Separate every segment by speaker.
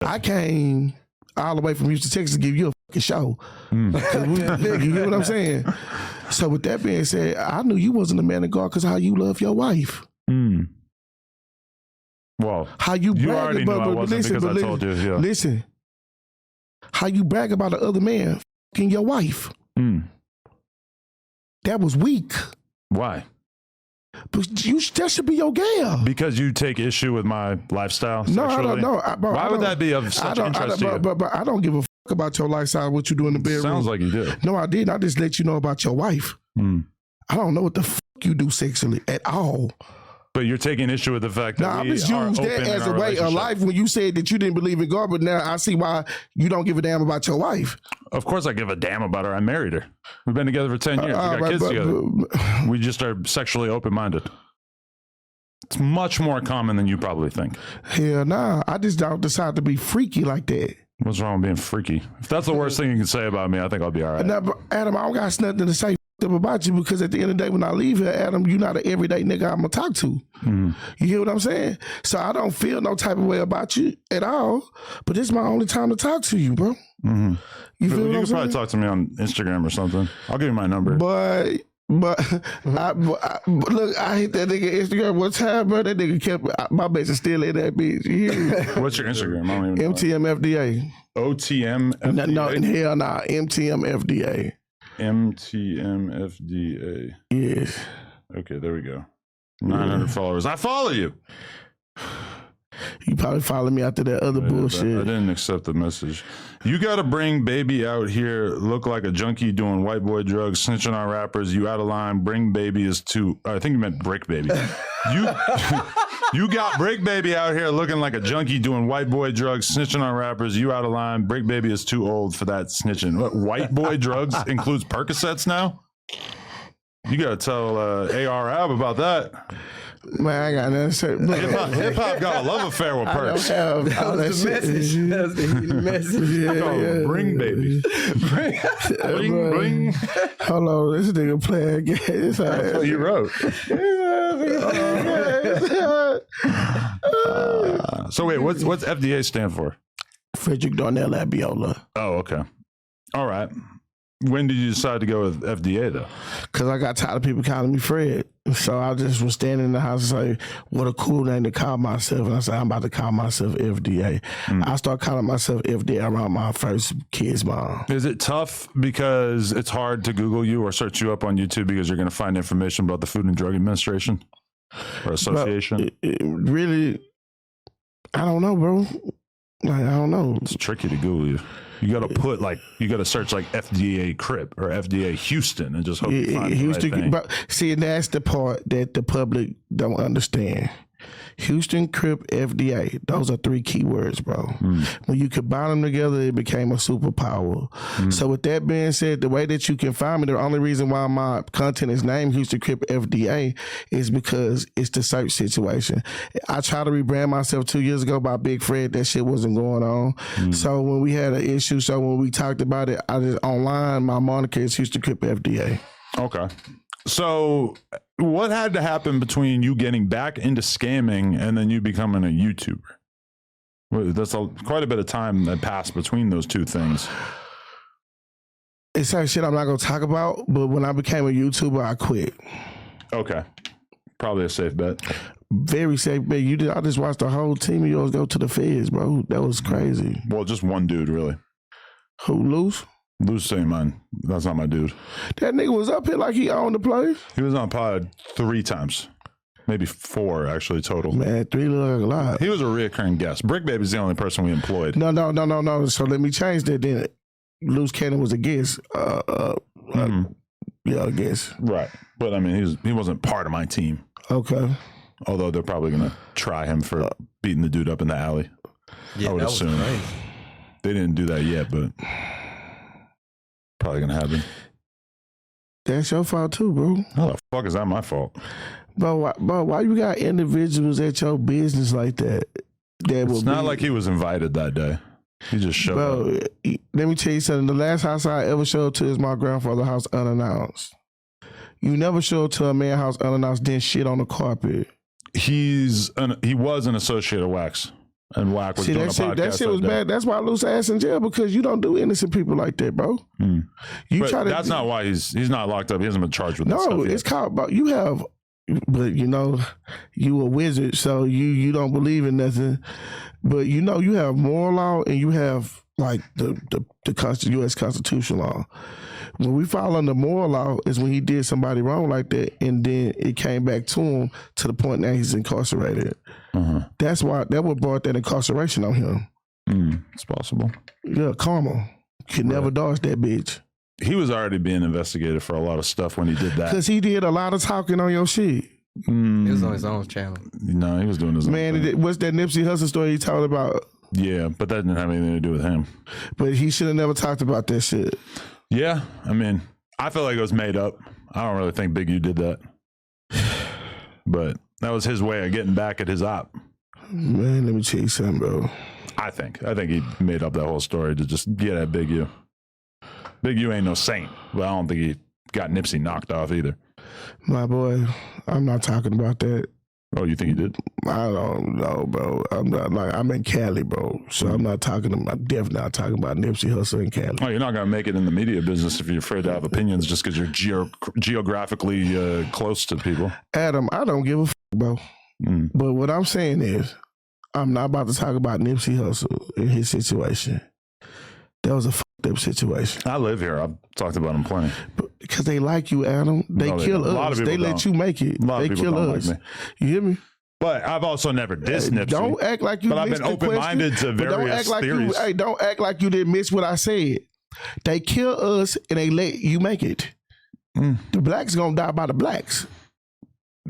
Speaker 1: I came all the way from Houston, Texas to give you a fucking show. You get what I'm saying? So with that being said, I knew you wasn't a man of God because how you love your wife.
Speaker 2: Well,
Speaker 1: how you
Speaker 2: already knew I wasn't because I told you. Yeah.
Speaker 1: Listen, how you brag about the other man fucking your wife. That was weak.
Speaker 2: Why?
Speaker 1: But that should be your gal.
Speaker 2: Because you take issue with my lifestyle sexually?
Speaker 1: No, I don't know.
Speaker 2: Why would that be of such interest to you?
Speaker 1: But I don't give a fuck about your lifestyle, what you do in the bedroom.
Speaker 2: Sounds like you do.
Speaker 1: No, I didn't. I just let you know about your wife. I don't know what the fuck you do sexually at all.
Speaker 2: But you're taking issue with the fact that
Speaker 1: I just used that as a way of life when you said that you didn't believe in God, but now I see why you don't give a damn about your wife.
Speaker 2: Of course I give a damn about her. I married her. We've been together for 10 years. We got kids together. We just are sexually open-minded. It's much more common than you probably think.
Speaker 1: Hell nah. I just don't decide to be freaky like that.
Speaker 2: What's wrong with being freaky? If that's the worst thing you can say about me, I think I'll be all right.
Speaker 1: Now, Adam, I don't got nothing to say about you because at the end of the day, when I leave here, Adam, you're not an everyday nigga I'm going to talk to. You hear what I'm saying? So I don't feel no type of way about you at all, but this is my only time to talk to you, bro. You feel
Speaker 2: You can probably talk to me on Instagram or something. I'll give you my number.
Speaker 1: But look, I hit that nigga Instagram one time, bro. That nigga kept my bitch is still in that bitch. You hear me?
Speaker 2: What's your Instagram? I don't even know.
Speaker 1: MTMFDA.
Speaker 2: OTMFDA?
Speaker 1: No, hell nah. MTMFDA.
Speaker 2: MTMFDA.
Speaker 1: Yes.
Speaker 2: Okay, there we go. 900 followers. I follow you.
Speaker 1: You probably follow me after that other bullshit.
Speaker 2: I didn't accept the message. You got to bring baby out here, look like a junkie doing white boy drugs, snitching on rappers. You out of line. Bring baby is too. I think you meant brick baby. You got brick baby out here looking like a junkie doing white boy drugs, snitching on rappers. You out of line. Brick baby is too old for that snitching. What, white boy drugs includes Percocets now? You got to tell AR-Ab about that.
Speaker 1: Man, I got nothing to say.
Speaker 2: Hip hop got a love affair with Perks.
Speaker 3: That was the message. That was the message.
Speaker 1: Yeah.
Speaker 2: Bring baby. Bring.
Speaker 1: Hold on, this nigga playing games.
Speaker 2: That's what you wrote. So wait, what's FDA stand for?
Speaker 1: Frederick Darnell Abiola.
Speaker 2: Oh, okay. All right. When did you decide to go with FDA though?
Speaker 1: Because I got tired of people calling me Fred. So I just was standing in the house and say, what a cool name to call myself. And I said, I'm about to call myself FDA. I started calling myself FDA around my first kid's mom.
Speaker 2: Is it tough because it's hard to Google you or search you up on YouTube because you're going to find information about the Food and Drug Administration or Association?
Speaker 1: It really, I don't know, bro. Like, I don't know.
Speaker 2: It's tricky to Google you. You got to put you got to search like FDA Crip or FDA Houston and just hope you find Houston, the right thing.
Speaker 1: But see, and that's the part that the public don't understand. Houston, Crip, FDA. Those are three keywords, bro. When you combine them together, it became a superpower. So with that being said, the way that you can find me, the only reason why my content is named Houston, Crip, FDA is because it's the search situation. I tried to rebrand myself 2 years ago by Big Fred. That shit wasn't going on. So when we had an issue, when we talked about it, I just online, my moniker is Houston, Crip, FDA.
Speaker 2: Okay. So what had to happen between you getting back into scamming and then you becoming a YouTuber? Well, that's quite a bit of time that passed between those two things.
Speaker 1: It's certain shit I'm not going to talk about, but when I became a YouTuber, I quit.
Speaker 2: Okay. Probably a safe bet.
Speaker 1: Very safe bet. I just watched the whole team of yours go to the feds, bro. That was crazy.
Speaker 2: Well, just one dude, really.
Speaker 1: Who, Luce?
Speaker 2: Luce ain't mine. That's not my dude.
Speaker 1: That nigga was up here like he owned the place.
Speaker 2: He was on pod 3 times. Maybe 4, actually, total.
Speaker 1: Man, 3 look like a lot.
Speaker 2: He was a reoccurring guest. Brick Baby's the only person we employed.
Speaker 1: No. So let me change that then. Luce Cannon was a guest. Yeah, a guest.
Speaker 2: Right. But, I mean, he wasn't part of my team.
Speaker 1: Okay.
Speaker 2: Although they're probably going to try him for beating the dude up in the alley.
Speaker 3: Yeah,
Speaker 2: I would assume. They didn't do that yet, but probably going to happen.
Speaker 1: That's your fault too, bro.
Speaker 2: How the fuck is that my fault?
Speaker 1: Bro, why you got individuals at your business like that?
Speaker 2: It's not like he was invited that day. He just showed up.
Speaker 1: Let me tell you something. The last house I ever showed to is my grandfather's house unannounced. You never show up to a man's house unannounced, then shit on the carpet.
Speaker 2: He was an associate of Wax. And Wack was doing a podcast.
Speaker 1: That shit was bad. That's why Loose ass in jail, because you don't do innocent people like that, bro.
Speaker 2: That's not why he's not locked up. He hasn't been charged with that stuff yet.
Speaker 1: It's called, but you have, but you a wizard, so you don't believe in nothing. But you have moral law and you have like the U.S. Constitutional law. When we fall under moral law is when he did somebody wrong like that, and then it came back to him to the point now he's incarcerated. That's what brought that incarceration on him.
Speaker 2: It's possible.
Speaker 1: Yeah, karma. Could never dodge that bitch.
Speaker 2: He was already being investigated for a lot of stuff when he did that.
Speaker 1: Because he did a lot of talking on your shit.
Speaker 3: He was on his own channel.
Speaker 2: No, he was doing his own thing.
Speaker 1: What's that Nipsey Hussle story he talked about?
Speaker 2: Yeah, but that didn't have anything to do with him.
Speaker 1: But he should have never talked about that shit.
Speaker 2: Yeah, I mean, I feel like it was made up. I don't really think Big U did that. But that was his way of getting back at his op.
Speaker 1: Man, let me tell you something, bro.
Speaker 2: I think he made up that whole story to just get at Big U. Big U ain't no saint, but I don't think he got Nipsey knocked off either.
Speaker 1: My boy, I'm not talking about that.
Speaker 2: Oh, you think he did?
Speaker 1: I don't know, bro. I'm in Cali, bro. So I'm definitely not talking about Nipsey Hussle in Cali.
Speaker 2: Oh, you're not going to make it in the media business if you're afraid to have opinions just because you're geographically close to people.
Speaker 1: Adam, I don't give a fuck, bro. But what I'm saying is, I'm not about to talk about Nipsey Hussle and his situation. That was a fucked up situation.
Speaker 2: I live here. I've talked about him plenty.
Speaker 1: Because they like you, Adam. They kill us. They let you make it. They kill us. Like you hear me?
Speaker 2: But I've also never dissed Nipsey.
Speaker 1: Don't act like you missed the question.
Speaker 2: But I've been open-minded to various theories.
Speaker 1: Don't act like you didn't miss what I said. They kill us and they let you make it. The blacks gonna die by the blacks.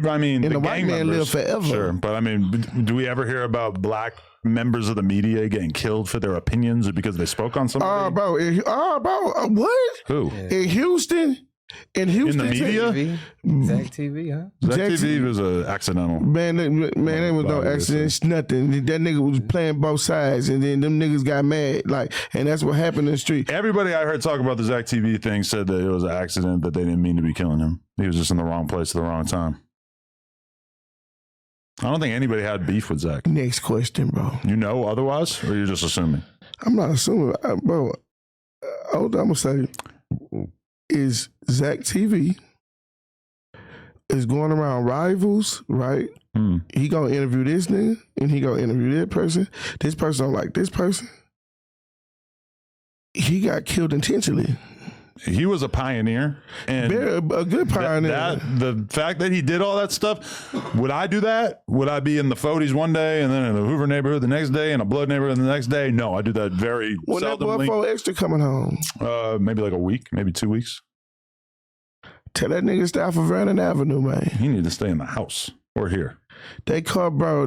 Speaker 2: I mean,
Speaker 1: and the white man live forever.
Speaker 2: Sure, but I mean, do we ever hear about black members of the media getting killed for their opinions or because they spoke on something?
Speaker 1: What?
Speaker 2: Who?
Speaker 1: In Houston? In the
Speaker 3: media? Zack TV, huh?
Speaker 2: Zack TV was an accidental.
Speaker 1: Man, there was no accident. It's nothing. That nigga was playing both sides, and then them niggas got mad. And that's what happened in the street.
Speaker 2: Everybody I heard talk about the Zack TV thing said that it was an accident, that they didn't mean to be killing him. He was just in the wrong place at the wrong time. I don't think anybody had beef with Zack.
Speaker 1: Next question, bro.
Speaker 2: You know otherwise, or you're just assuming?
Speaker 1: I'm not assuming, bro. I'm gonna say is Zack TV is going around rivals, right? He gonna interview this nigga, and he gonna interview that person. This person don't like this person. He got killed intentionally.
Speaker 2: He was a pioneer, and
Speaker 1: a good pioneer.
Speaker 2: The fact that he did all that stuff, would I do that? Would I be in the Foties one day and then in the Hoover neighborhood the next day and a Blood neighborhood the next day? No, I do that very seldomly.
Speaker 1: When that boy 4 Extra coming home?
Speaker 2: Maybe like a week, maybe 2 weeks.
Speaker 1: Tell that nigga stay off of Vernon Avenue, man.
Speaker 2: He need to stay in the house or here.
Speaker 1: They caught bro.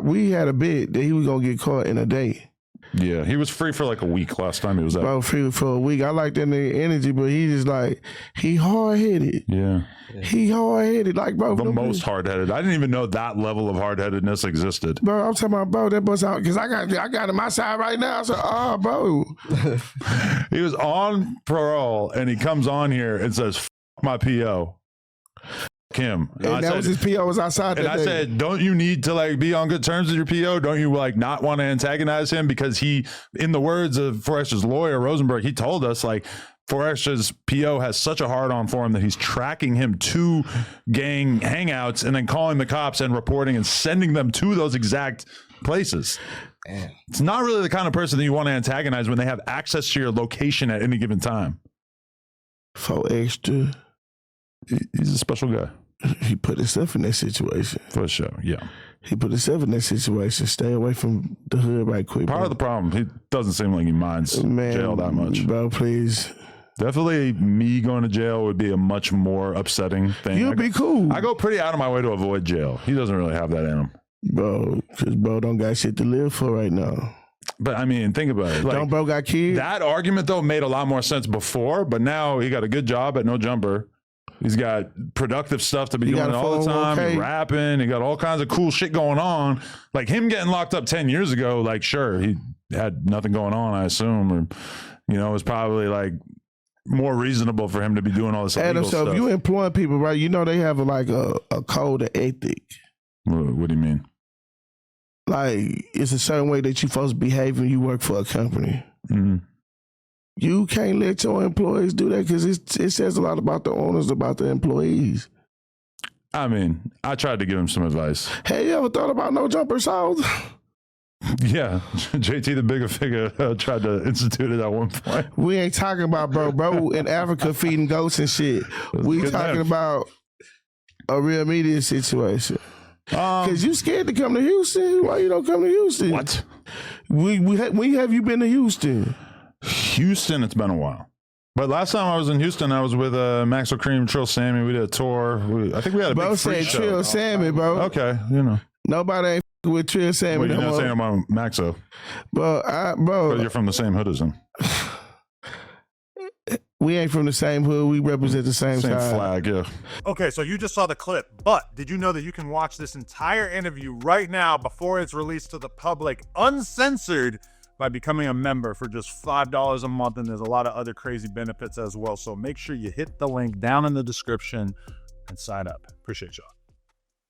Speaker 1: We had a bid that he was gonna get caught in a day.
Speaker 2: Yeah, he was free for like a week last time he was out.
Speaker 1: Bro, free for a week. I like that nigga energy, but he just he hard-headed.
Speaker 2: Yeah.
Speaker 1: He hard-headed. Bro.
Speaker 2: The most hard-headed. I didn't even know that level of hard-headedness existed.
Speaker 1: Bro, I'm talking about, bro, that bus out, because I got him my side right now. So, bro.
Speaker 2: He was on parole, and he comes on here and says, "F my PO." Him.
Speaker 1: And that was his PO was outside that
Speaker 2: day. And I said, don't you need to be on good terms with your PO? Don't you not want to antagonize him? Because he, in the words of Forrester's lawyer, Rosenberg, he told us Forrester's PO has such a hard on for him that he's tracking him to gang hangouts and then calling the cops and reporting and sending them to those exact places. Damn. It's not really the kind of person that you want to antagonize when they have access to your location at any given time.
Speaker 1: 4 Extra.
Speaker 2: He's a special guy.
Speaker 1: He put himself in that situation.
Speaker 2: For sure, yeah.
Speaker 1: He put himself in that situation. Stay away from the hood right quick.
Speaker 2: Part of the problem, he doesn't seem like he minds jail that much.
Speaker 1: Bro, please.
Speaker 2: Definitely me going to jail would be a much more upsetting thing.
Speaker 1: You'd be cool.
Speaker 2: I go pretty out of my way to avoid jail. He doesn't really have that in him.
Speaker 1: Bro, because bro don't got shit to live for right now.
Speaker 2: But I mean, think about it.
Speaker 1: Don't bro got kids?
Speaker 2: That argument, though, made a lot more sense before, but now he got a good job at No Jumper. He's got productive stuff to be doing all the time. He's rapping. He got all kinds of cool shit going on. Him getting locked up 10 years ago, sure, he had nothing going on, I assume. Or, it was probably more reasonable for him to be doing all this illegal
Speaker 1: Adam, so
Speaker 2: stuff.
Speaker 1: if you employ people, right, they have a code of ethic.
Speaker 2: What do you mean?
Speaker 1: Like, it's a certain way that you're supposed to behave when you work for a company.
Speaker 2: Mm-hmm.
Speaker 1: You can't let your employees do that because it says a lot about the owners, about the employees.
Speaker 2: I mean, I tried to give him some advice.
Speaker 1: Hey, you ever thought about no jumper south?
Speaker 2: Yeah, JT the bigger figure tried to institute it at one point.
Speaker 1: We ain't talking about bro in Africa feeding goats and shit. We talking about a real media situation. Because you scared to come to Houston. Why you don't come to Houston?
Speaker 2: What?
Speaker 1: When have you been to Houston?
Speaker 2: Houston, it's been a while. But last time I was in Houston, I was with Maxwell Cream, Trill Sammy. We did a tour. I think we had a big free show.
Speaker 1: Trill Sammy, bro.
Speaker 2: Okay, you know.
Speaker 1: Nobody ain't with Trill Sammy.
Speaker 2: Well, you're not saying about Maxo.
Speaker 1: Bro,
Speaker 2: Because you're from the same hood as him.
Speaker 1: We ain't from the same hood. We represent the same side.
Speaker 2: Flag, yeah.
Speaker 4: Okay, so you just saw the clip, but did you know that you can watch this entire interview right now before it's released to the public, uncensored, by becoming a member for just $5 a month, and there's a lot of other crazy benefits as well. So make sure you hit the link down in the description and sign up. Appreciate y'all.